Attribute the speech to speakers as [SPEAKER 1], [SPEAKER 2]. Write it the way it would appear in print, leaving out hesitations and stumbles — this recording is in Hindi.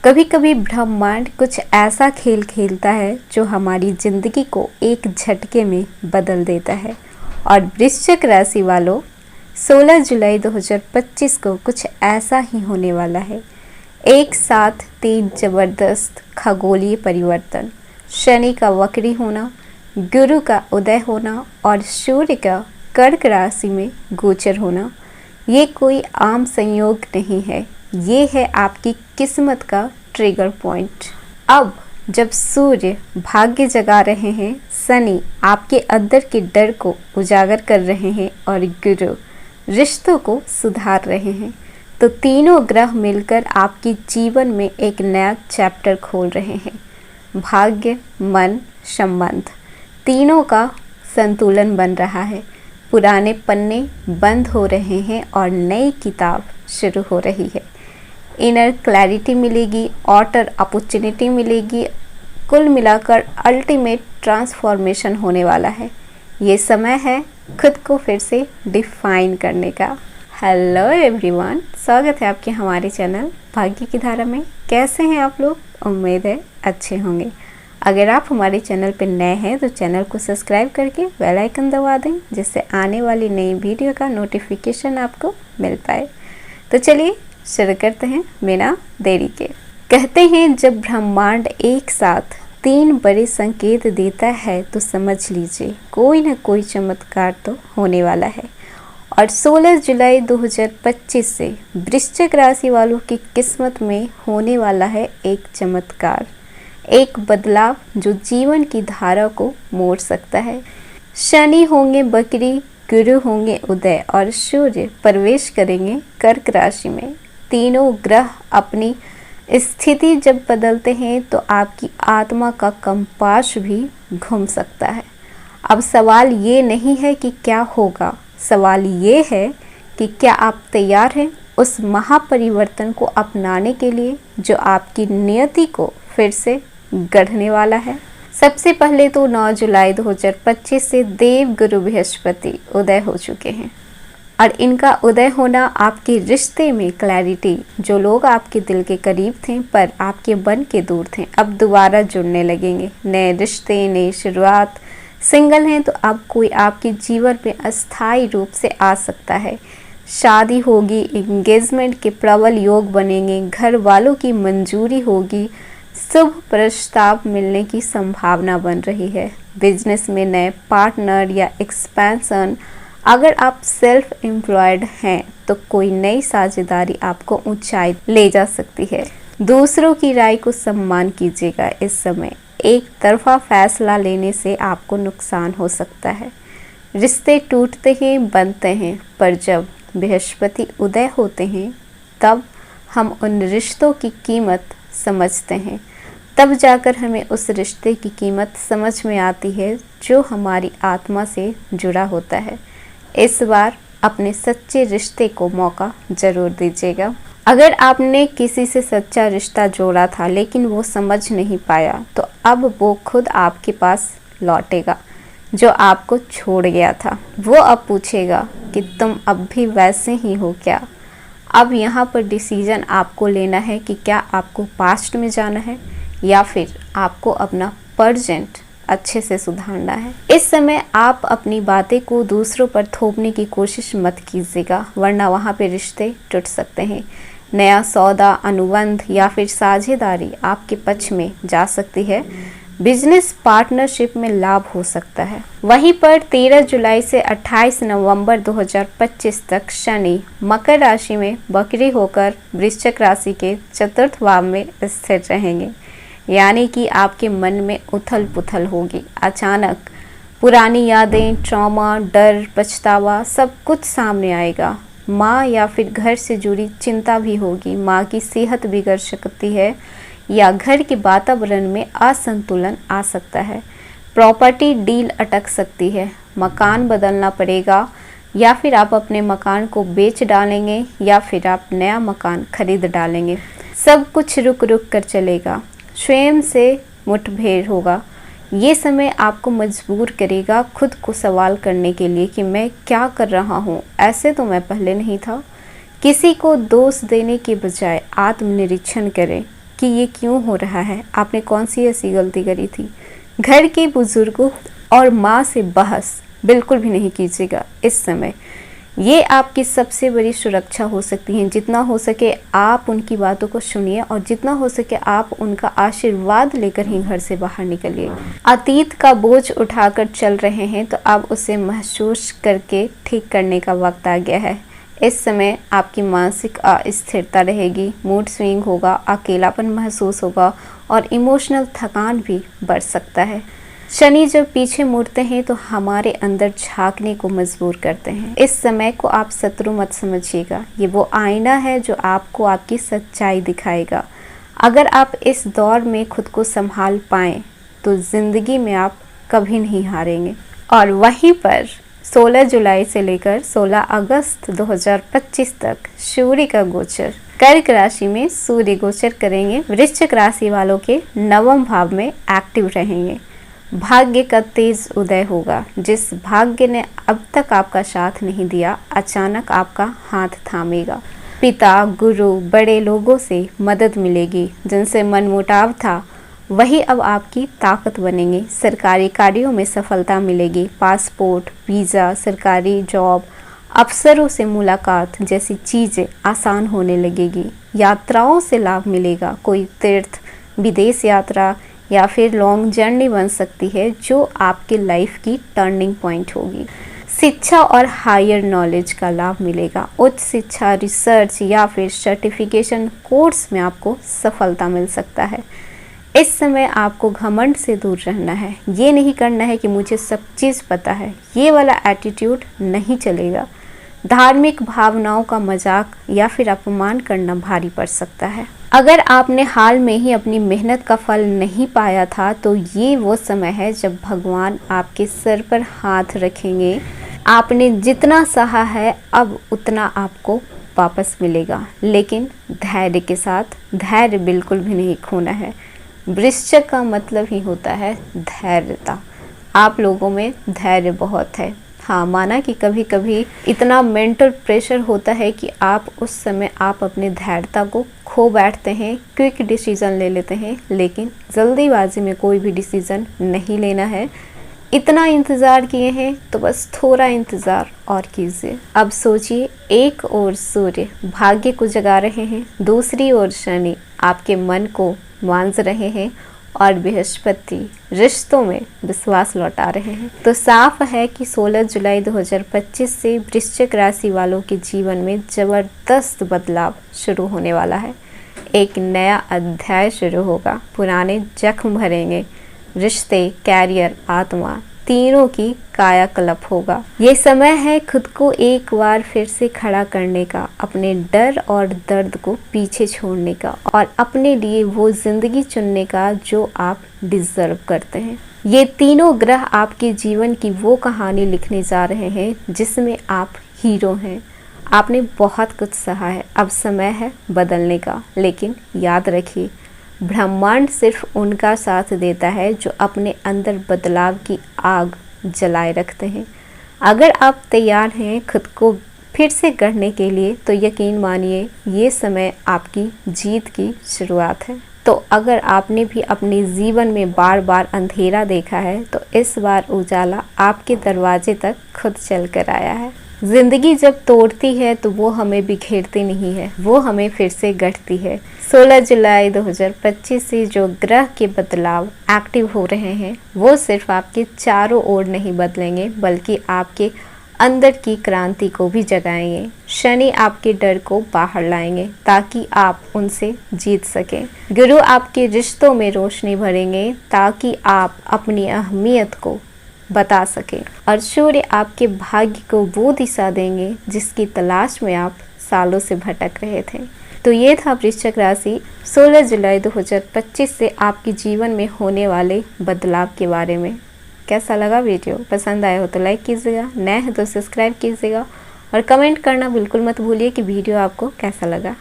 [SPEAKER 1] कभी कभी ब्रह्मांड कुछ ऐसा खेल खेलता है जो हमारी ज़िंदगी को एक झटके में बदल देता है। और वृश्चिक राशि वालों, 16 जुलाई 2025 को कुछ ऐसा ही होने वाला है। एक साथ 3 जबरदस्त खगोलीय परिवर्तन, शनि का वक्री होना, गुरु का उदय होना और सूर्य का कर्क राशि में गोचर होना। ये कोई आम संयोग नहीं है, ये है आपकी किस्मत का ट्रिगर पॉइंट। अब जब सूर्य भाग्य जगा रहे हैं, शनि आपके अंदर के डर को उजागर कर रहे हैं और गुरु रिश्तों को सुधार रहे हैं, तो तीनों ग्रह मिलकर आपके जीवन में एक नया चैप्टर खोल रहे हैं। भाग्य, मन, संबंध तीनों का संतुलन बन रहा है। पुराने पन्ने बंद हो रहे हैं और नई किताब शुरू हो रही है। इनर क्लैरिटी मिलेगी, आउटर अपॉर्चुनिटी मिलेगी। कुल मिलाकर अल्टीमेट ट्रांसफॉर्मेशन होने वाला है। ये समय है खुद को फिर से डिफाइन करने का। हेलो एवरीवन, स्वागत है आपके हमारे चैनल भाग्य की धारा में। कैसे हैं आप लोग? उम्मीद है अच्छे होंगे। अगर आप हमारे चैनल पर नए हैं तो चैनल को सब्सक्राइब करके बेल आइकन दबा दें, जिससे आने वाली नई वीडियो का नोटिफिकेशन आपको मिल पाए। तो चलिए शुरू करते हैं बिना देरी के। कहते हैं जब ब्रह्मांड एक साथ 3 बड़े संकेत देता है तो समझ लीजिए कोई ना कोई चमत्कार तो होने वाला है। और 16 जुलाई 2025 से वृश्चिक राशि वालों की किस्मत में होने वाला है एक चमत्कार, एक बदलाव जो जीवन की धारा को मोड़ सकता है। शनि होंगे बकरी, गुरु होंगे उदय और सूर्य प्रवेश करेंगे कर्क राशि में। तीनों ग्रह अपनी स्थिति जब बदलते हैं तो आपकी आत्मा का कंपास भी घूम सकता है। अब सवाल ये नहीं है कि क्या होगा, सवाल ये है कि क्या आप तैयार हैं उस महापरिवर्तन को अपनाने के लिए जो आपकी नियति को फिर से गढ़ने वाला है। सबसे पहले तो 9 जुलाई 2025 से देव गुरु बृहस्पति उदय हो चुके हैं और इनका उदय होना आपके रिश्ते में क्लैरिटी, जो लोग आपके दिल के करीब थे पर आपके मन के दूर थे, अब दोबारा जुड़ने लगेंगे। नए रिश्ते, नई शुरुआत। सिंगल हैं तो अब कोई आपके जीवन में अस्थायी रूप से आ सकता है। शादी होगी, एंगेजमेंट के प्रबल योग बनेंगे, घर वालों की मंजूरी होगी, शुभ प्रस्ताव मिलने की संभावना बन रही है। बिजनेस में नए पार्टनर या एक्सपेंशन। अगर आप सेल्फ एम्प्लॉयड हैं तो कोई नई साझेदारी आपको ऊंचाई ले जा सकती है। दूसरों की राय को सम्मान कीजिएगा। इस समय एक तरफा फैसला लेने से आपको नुकसान हो सकता है। रिश्ते टूटते हैं, बनते हैं, पर जब बृहस्पति उदय होते हैं तब हम उन रिश्तों की कीमत समझते हैं। तब जाकर हमें उस रिश्ते की कीमत समझ में आती है जो हमारी आत्मा से जुड़ा होता है। इस बार अपने सच्चे रिश्ते को मौका जरूर दीजिएगा। अगर आपने किसी से सच्चा रिश्ता जोड़ा था लेकिन वो समझ नहीं पाया, तो अब वो खुद आपके पास लौटेगा। जो आपको छोड़ गया था वो अब पूछेगा कि तुम अब भी वैसे ही हो क्या। अब यहाँ पर डिसीजन आपको लेना है कि क्या आपको पास्ट में जाना है या फिर आपको अपना प्रेजेंट अच्छे से सुधारना है। इस समय आप अपनी बातें को दूसरों पर थोपने की कोशिश मत कीजिएगा, वरना वहाँ पे रिश्ते टूट सकते हैं। नया सौदा, अनुबंध या फिर साझेदारी आपके पक्ष में जा सकती है। बिजनेस पार्टनरशिप में लाभ हो सकता है। वहीं पर 13 जुलाई से 28 नवंबर 2025 तक शनि मकर राशि में बकरी होकर वृश्चिक राशि के चतुर्थ भाव में स्थिर रहेंगे। यानी कि आपके मन में उथल पुथल होगी। अचानक पुरानी यादें, ट्रॉमा, डर, पछतावा सब कुछ सामने आएगा। माँ या फिर घर से जुड़ी चिंता भी होगी। माँ की सेहत बिगड़ सकती है या घर के वातावरण में असंतुलन आ सकता है। प्रॉपर्टी डील अटक सकती है। मकान बदलना पड़ेगा या फिर आप अपने मकान को बेच डालेंगे या फिर आप नया मकान खरीद डालेंगे। सब कुछ रुक रुक कर चलेगा। स्वयं से मुठभेड़ होगा। ये समय आपको मजबूर करेगा खुद को सवाल करने के लिए कि मैं क्या कर रहा हूँ, ऐसे तो मैं पहले नहीं था। किसी को दोष देने के बजाय आत्मनिरीक्षण करें कि ये क्यों हो रहा है, आपने कौन सी ऐसी गलती करी थी। घर के बुजुर्गों और माँ से बहस बिल्कुल भी नहीं कीजिएगा इस समय। ये आपकी सबसे बड़ी सुरक्षा हो सकती है। जितना हो सके आप उनकी बातों को सुनिए और जितना हो सके आप उनका आशीर्वाद लेकर ही घर से बाहर निकलिए। अतीत का बोझ उठाकर चल रहे हैं तो अब उसे महसूस करके ठीक करने का वक्त आ गया है। इस समय आपकी मानसिक अस्थिरता रहेगी, मूड स्विंग होगा, अकेलापन महसूस होगा और इमोशनल थकान भी बढ़ सकता है। शनि जब पीछे मुड़ते हैं तो हमारे अंदर झांकने को मजबूर करते हैं। इस समय को आप शत्रु मत समझिएगा, ये वो आईना है जो आपको आपकी सच्चाई दिखाएगा। अगर आप इस दौर में खुद को संभाल पाएं तो जिंदगी में आप कभी नहीं हारेंगे। और वहीं पर 16 जुलाई से लेकर 16 अगस्त 2025 तक सूर्य का गोचर कर्क राशि में सूर्य गोचर करेंगे। वृश्चिक राशि वालों के नवम भाव में एक्टिव रहेंगे। भाग्य का तेज उदय होगा। जिस भाग्य ने अब तक आपका साथ नहीं दिया अचानक आपका हाथ थामेगा। पिता, गुरु, बड़े लोगों से मदद मिलेगी। जिनसे मनमुटाव था वही अब आपकी ताकत बनेंगे। सरकारी कार्यों में सफलता मिलेगी। पासपोर्ट, वीज़ा, सरकारी जॉब, अफसरों से मुलाकात जैसी चीज़ें आसान होने लगेगी। यात्राओं से लाभ मिलेगा। कोई तीर्थ, विदेश यात्रा या फिर लॉन्ग जर्नी बन सकती है जो आपकी लाइफ की टर्निंग पॉइंट होगी। शिक्षा और हायर नॉलेज का लाभ मिलेगा। उच्च शिक्षा, रिसर्च या फिर सर्टिफिकेशन कोर्स में आपको सफलता मिल सकता है। इस समय आपको घमंड से दूर रहना है। ये नहीं करना है कि मुझे सब चीज़ पता है, ये वाला एटीट्यूड नहीं चलेगा। धार्मिक भावनाओं का मजाक या फिर अपमान करना भारी पड़ सकता है। अगर आपने हाल में ही अपनी मेहनत का फल नहीं पाया था तो ये वो समय है जब भगवान आपके सर पर हाथ रखेंगे। आपने जितना सहा है अब उतना आपको वापस मिलेगा, लेकिन धैर्य के साथ। धैर्य बिल्कुल भी नहीं खोना है। वृश्चिक का मतलब ही होता है धैर्यता। आप लोगों में धैर्य बहुत है। हाँ, माना कि कभी कभी इतना मेंटल प्रेशर होता है कि आप उस समय आप अपने धैर्यता को खो बैठते हैं, क्विक डिसीज़न ले लेते हैं, लेकिन जल्दीबाजी में कोई भी डिसीज़न नहीं लेना है। इतना इंतज़ार किए हैं तो बस थोड़ा इंतज़ार और कीजिए। अब सोचिए, एक ओर सूर्य भाग्य को जगा रहे हैं, दूसरी ओर शनि आपके मन को मांझ रहे हैं और बृहस्पति रिश्तों में विश्वास लौटा रहे हैं। तो साफ है कि 16 जुलाई 2025 से वृश्चिक राशि वालों के जीवन में ज़बरदस्त बदलाव शुरू होने वाला है। एक नया अध्याय शुरू होगा। पुराने जख्म भरेंगे। रिश्ते, कैरियर, आत्मा तीनों की कायाकल्प होगा। ये समय है खुद को एक बार फिर से खड़ा करने का, अपने डर और दर्द को पीछे छोड़ने का और अपने लिए वो जिंदगी चुनने का जो आप डिजर्व करते हैं। ये तीनों ग्रह आपके जीवन की वो कहानी लिखने जा रहे हैं जिसमें आप हीरो हैं। आपने बहुत कुछ सहा है, अब समय है बदलने का। लेकिन याद रखिए, ब्रह्मांड सिर्फ उनका साथ देता है जो अपने अंदर बदलाव की आग जलाए रखते हैं। अगर आप तैयार हैं खुद को फिर से गढ़ने के लिए तो यकीन मानिए ये समय आपकी जीत की शुरुआत है। तो अगर आपने भी अपने जीवन में बार बार अंधेरा देखा है तो इस बार उजाला आपके दरवाजे तक खुद चल कर आया है। जिंदगी जब तोड़ती है तो वो हमें बिखेरती नहीं है, वो हमें फिर से गढ़ती है। 16 जुलाई 2025 से जो ग्रह के बदलाव एक्टिव हो रहे हैं वो सिर्फ आपके चारों ओर नहीं बदलेंगे बल्कि आपके अंदर की क्रांति को भी जगाएंगे। शनि आपके डर को बाहर लाएंगे ताकि आप उनसे जीत सकें। गुरु आपके रिश्तों में रोशनी भरेंगे ताकि आप अपनी अहमियत को बता सकें। और सूर्य आपके भाग्य को वो दिशा देंगे जिसकी तलाश में आप सालों से भटक रहे थे। तो ये था वृश्चिक राशि 16 जुलाई 2025 से आपके जीवन में होने वाले बदलाव के बारे में। कैसा लगा वीडियो? पसंद आया हो तो लाइक कीजिएगा, नए हैं तो सब्सक्राइब कीजिएगा और कमेंट करना बिल्कुल मत भूलिए कि वीडियो आपको कैसा लगा।